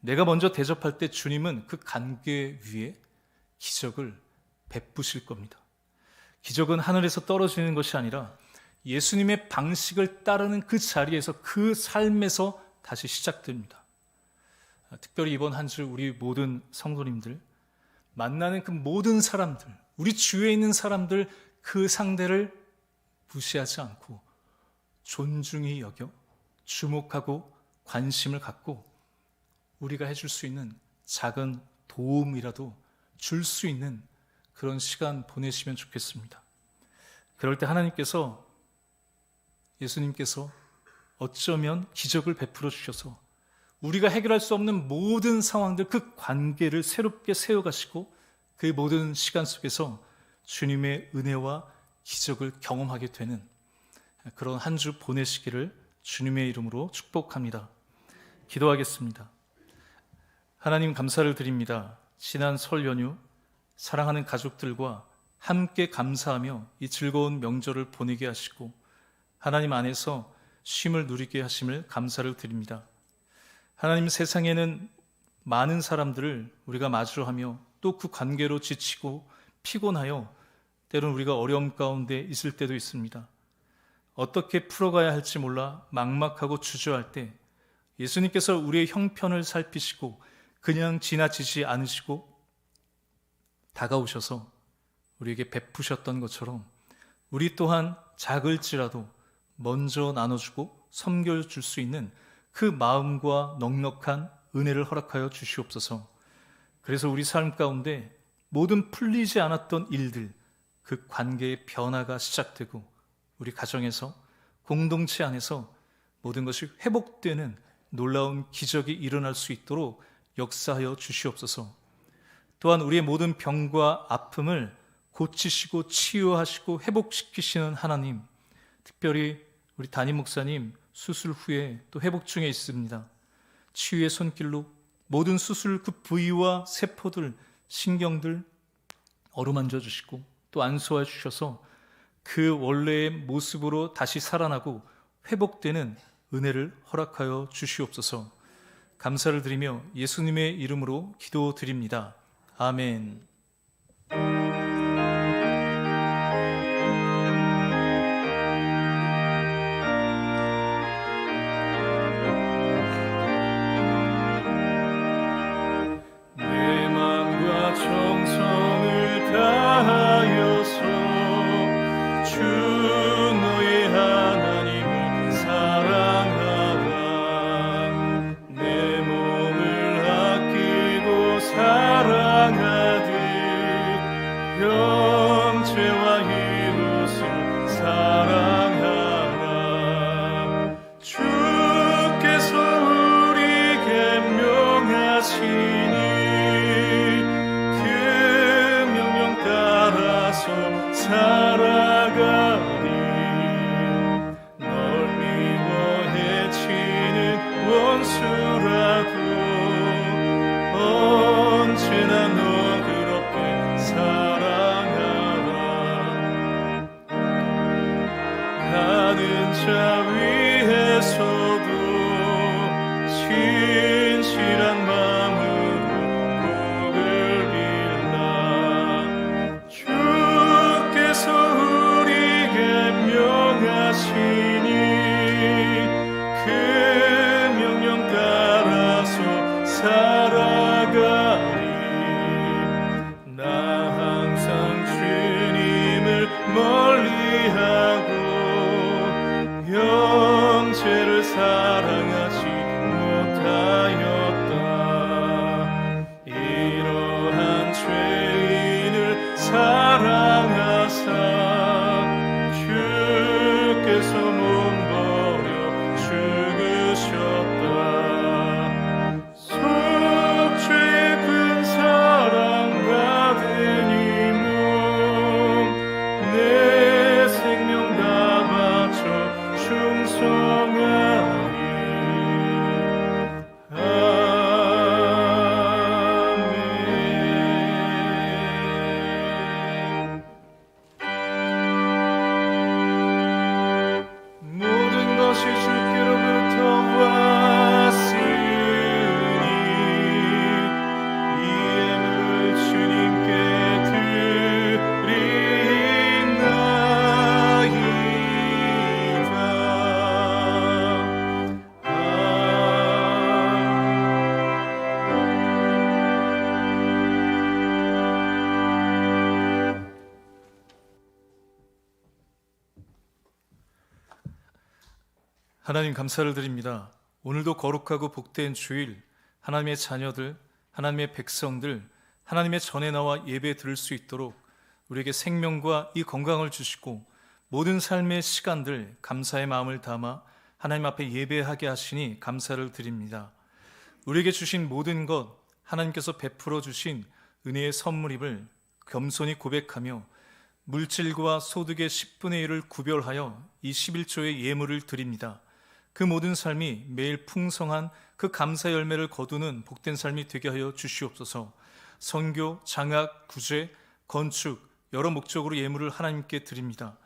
내가 먼저 대접할 때 주님은 그 관계 위에 기적을 베푸실 겁니다. 기적은 하늘에서 떨어지는 것이 아니라 예수님의 방식을 따르는 그 자리에서, 그 삶에서 다시 시작됩니다. 특별히 이번 한 주 우리 모든 성도님들, 만나는 그 모든 사람들, 우리 주위에 있는 사람들, 그 상대를 무시하지 않고 존중히 여겨 주목하고 관심을 갖고 우리가 해줄 수 있는 작은 도움이라도 줄 수 있는 그런 시간 보내시면 좋겠습니다. 그럴 때 하나님께서, 예수님께서 어쩌면 기적을 베풀어 주셔서 우리가 해결할 수 없는 모든 상황들, 그 관계를 새롭게 세워가시고 그 모든 시간 속에서 주님의 은혜와 기적을 경험하게 되는 그런 한 주 보내시기를 주님의 이름으로 축복합니다. 기도하겠습니다. 하나님, 감사를 드립니다. 지난 설 연휴 사랑하는 가족들과 함께 감사하며 이 즐거운 명절을 보내게 하시고 하나님 안에서 쉼을 누리게 하심을 감사를 드립니다. 하나님, 세상에는 많은 사람들을 우리가 마주하며 또 그 관계로 지치고 피곤하여 때론 우리가 어려움 가운데 있을 때도 있습니다. 어떻게 풀어가야 할지 몰라 막막하고 주저할 때 예수님께서 우리의 형편을 살피시고 그냥 지나치지 않으시고 다가오셔서 우리에게 베푸셨던 것처럼 우리 또한 작을지라도 먼저 나눠주고 섬겨줄 수 있는 그 마음과 넉넉한 은혜를 허락하여 주시옵소서. 그래서 우리 삶 가운데 모든 풀리지 않았던 일들, 그 관계의 변화가 시작되고 우리 가정에서, 공동체 안에서 모든 것이 회복되는 놀라운 기적이 일어날 수 있도록 역사하여 주시옵소서. 또한 우리의 모든 병과 아픔을 고치시고 치유하시고 회복시키시는 하나님, 특별히 우리 담임 목사님 수술 후에 또 회복 중에 있습니다. 치유의 손길로 모든 수술 그 부위와 세포들, 신경들 어루만져 주시고 또 안수해 주셔서 그 원래의 모습으로 다시 살아나고 회복되는 은혜를 허락하여 주시옵소서. 감사를 드리며 예수님의 이름으로 기도드립니다. 아멘. 내 마음과 정성을 다하여서 주 너의 하나님을 사랑하라. 내 몸을 아끼고 사랑하듯 형제와 이웃을 사랑하라. 주께서 우리에게 명하시니 그 명령 따라서 살아가리. 널 미워해 치는 원수라도 언제나 너 그렇게 사랑하라. 가는 자 위에서도 신실한 마음으로 복을 빌라. 주께서 우리에게 명하시니 그 명령 따라서 살아가리. 나 항상 주님을 멀리하고 형제를 사랑하지 못하였다. 이러한 죄인을 사랑하사 주께서 몸버려 죽으셨다. 속죄의 큰 사랑 받은 이 몸 내 생명 다 바쳐 충성하리. 아멘. 모든 것이 주께로부터 왔으니 이 예물 주님께 드리나이다. 하나님 감사를 드립니다. 오늘도 거룩하고 복된 주일, 하나님의 자녀들, 하나님의 백성들, 하나님의 전에 나와 예배 드릴 수 있도록 우리에게 생명과 이 건강을 주시고 모든 삶의 시간들 감사의 마음을 담아 하나님 앞에 예배하게 하시니 감사를 드립니다. 우리에게 주신 모든 것, 하나님께서 베풀어 주신 은혜의 선물임을 겸손히 고백하며 물질과 소득의 10분의 1을 구별하여 이 11조의 예물을 드립니다. 그 모든 삶이 매일 풍성한 그 감사 열매를 거두는 복된 삶이 되게 하여 주시옵소서. 선교, 장학, 구제, 건축 여러 목적으로 예물을 하나님께 드립니다.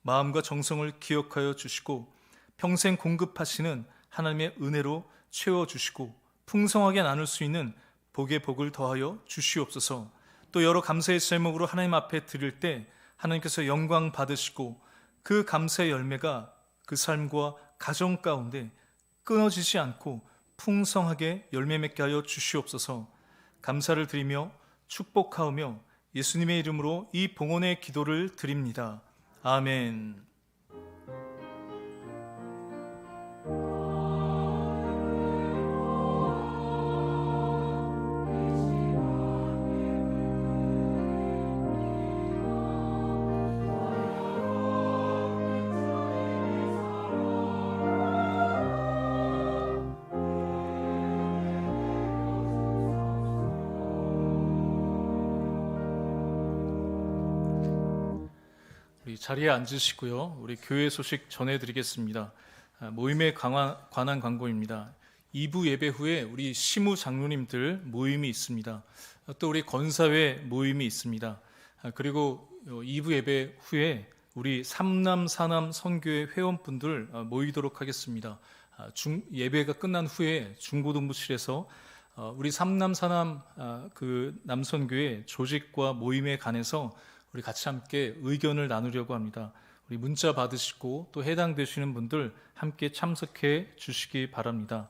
마음과 정성을 기억하여 주시고 평생 공급하시는 하나님의 은혜로 채워주시고 풍성하게 나눌 수 있는 복의 복을 더하여 주시옵소서. 또 여러 감사의 제목으로 하나님 앞에 드릴 때 하나님께서 영광 받으시고 그 감사의 열매가 그 삶과 가정 가운데 끊어지지 않고 풍성하게 열매 맺게 하여 주시옵소서. 감사를 드리며 축복하오며 예수님의 이름으로 이 봉헌의 기도를 드립니다. 아멘. 우리 자리에 앉으시고요. 우리 교회 소식 전해드리겠습니다. 모임에 관한 광고입니다. 2부 예배 후에 우리 시무 장로님들 모임이 있습니다. 또 우리 건사회 모임이 있습니다. 그리고 2부 예배 후에 우리 삼남 사남 선교회 회원분들 모이도록 하겠습니다. 예배가 끝난 후에 중고등부실에서 우리 삼남 사남 그 남선교회 조직과 모임에 관해서 우리 같이 함께 의견을 나누려고 합니다. 우리 문자 받으시고 또 해당되시는 분들 함께 참석해 주시기 바랍니다.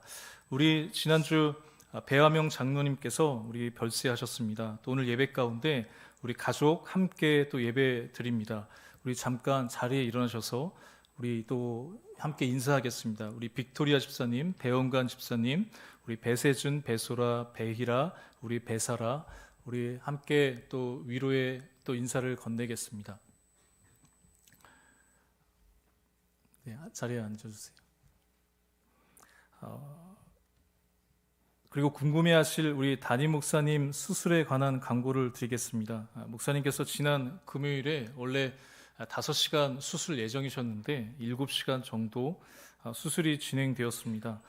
우리 지난주 배화명 장로님께서 우리 별세하셨습니다. 또 오늘 예배 가운데 우리 가족 함께 또 예배 드립니다. 우리 잠깐 자리에 일어나셔서 우리 또 함께 인사하겠습니다. 우리 빅토리아 집사님, 배원관 집사님, 우리 배세준, 배소라, 배희라, 우리 배사라, 우리 함께 또 위로의 또 인사를 건네겠습니다. 네, 자리에 앉아주세요. 그리고 궁금해하실 우리 담임 목사님 수술에 관한 광고를 드리겠습니다. 목사님께서 지난 금요일에 원래 5시간 수술 예정이셨는데 7시간 정도 수술이 진행되었습니다.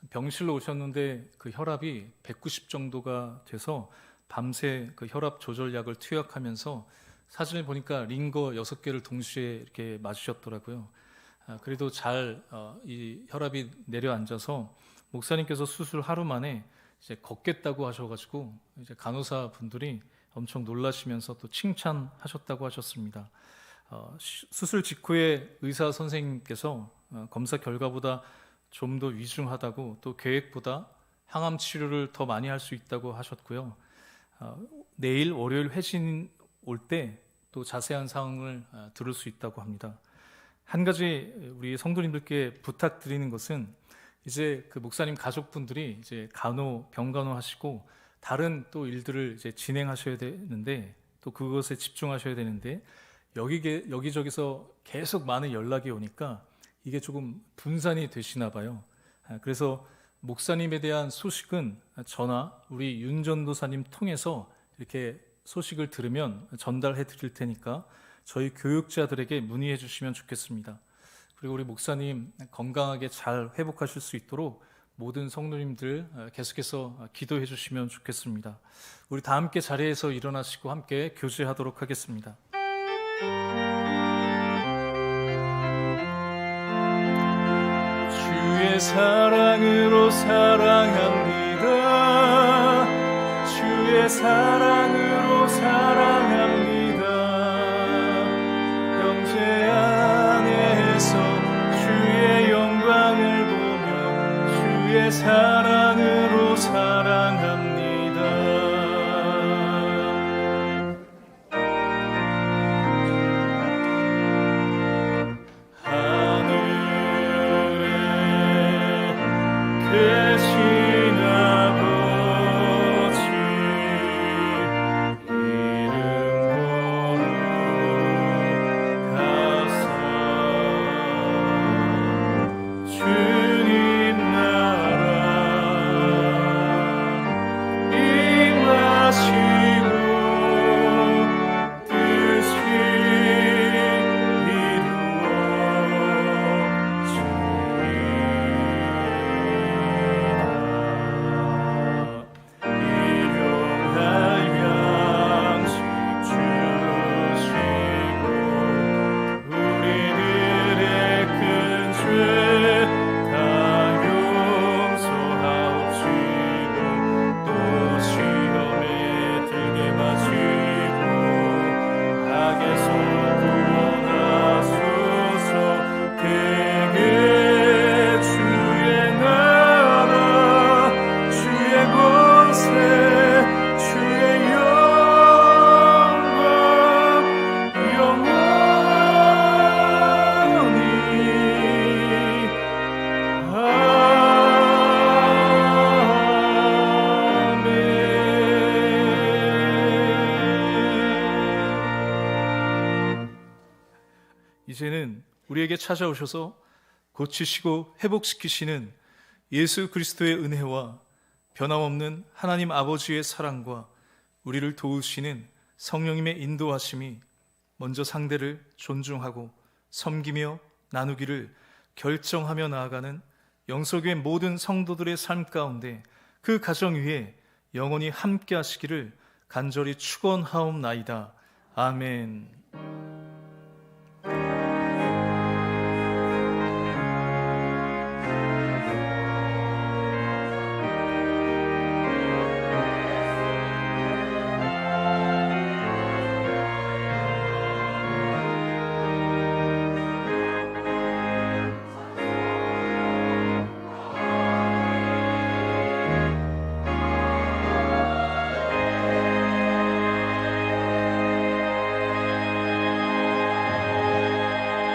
병실로 오셨는데 그 혈압이 190 정도가 돼서 밤새 그 혈압 조절약을 투약하면서 사진을 보니까 링거 6개를 동시에 이렇게 맞으셨더라고요. 그래도 잘 이 혈압이 내려앉아서 목사님께서 수술 하루 만에 이제 걷겠다고 하셔가지고 이제 간호사 분들이 엄청 놀라시면서 또 칭찬하셨다고 하셨습니다. 수술 직후에 의사 선생님께서 검사 결과보다 좀 더 위중하다고 또 계획보다 항암 치료를 더 많이 할 수 있다고 하셨고요. 내일 월요일 회신 올 때 또 자세한 사항을 들을 수 있다고 합니다. 한 가지 우리 성도님들께 부탁드리는 것은 이제 그 목사님 가족분들이 이제 병간호 하시고 다른 또 일들을 이제 진행하셔야 되는데 또 그것에 집중하셔야 되는데 여기저기서 계속 많은 연락이 오니까 이게 조금 분산이 되시나 봐요. 그래서 목사님에 대한 소식은 저나 우리 윤 전도사님 통해서 이렇게 소식을 들으면 전달해 드릴 테니까 저희 교육자들에게 문의해 주시면 좋겠습니다. 그리고 우리 목사님 건강하게 잘 회복하실 수 있도록 모든 성도님들 계속해서 기도해 주시면 좋겠습니다. 우리 다 함께 자리에서 일어나시고 함께 교제하도록 하겠습니다. 주의 사랑으로 사랑합니다. 주의 사랑으로 사랑합니다. 형제 안에서 주의 영광을 보며 주의 사랑으로 사랑합니다. 이름 이제는 우리에게 찾아오셔서 고치시고 회복시키시는 예수 그리스도의 은혜와 변함없는 하나님 아버지의 사랑과 우리를 도우시는 성령님의 인도하심이 먼저 상대를 존중하고 섬기며 나누기를 결정하며 나아가는 영서교회 모든 성도들의 삶 가운데 그 가정 위에 영원히 함께 하시기를 간절히 축원하옵나이다. 아멘.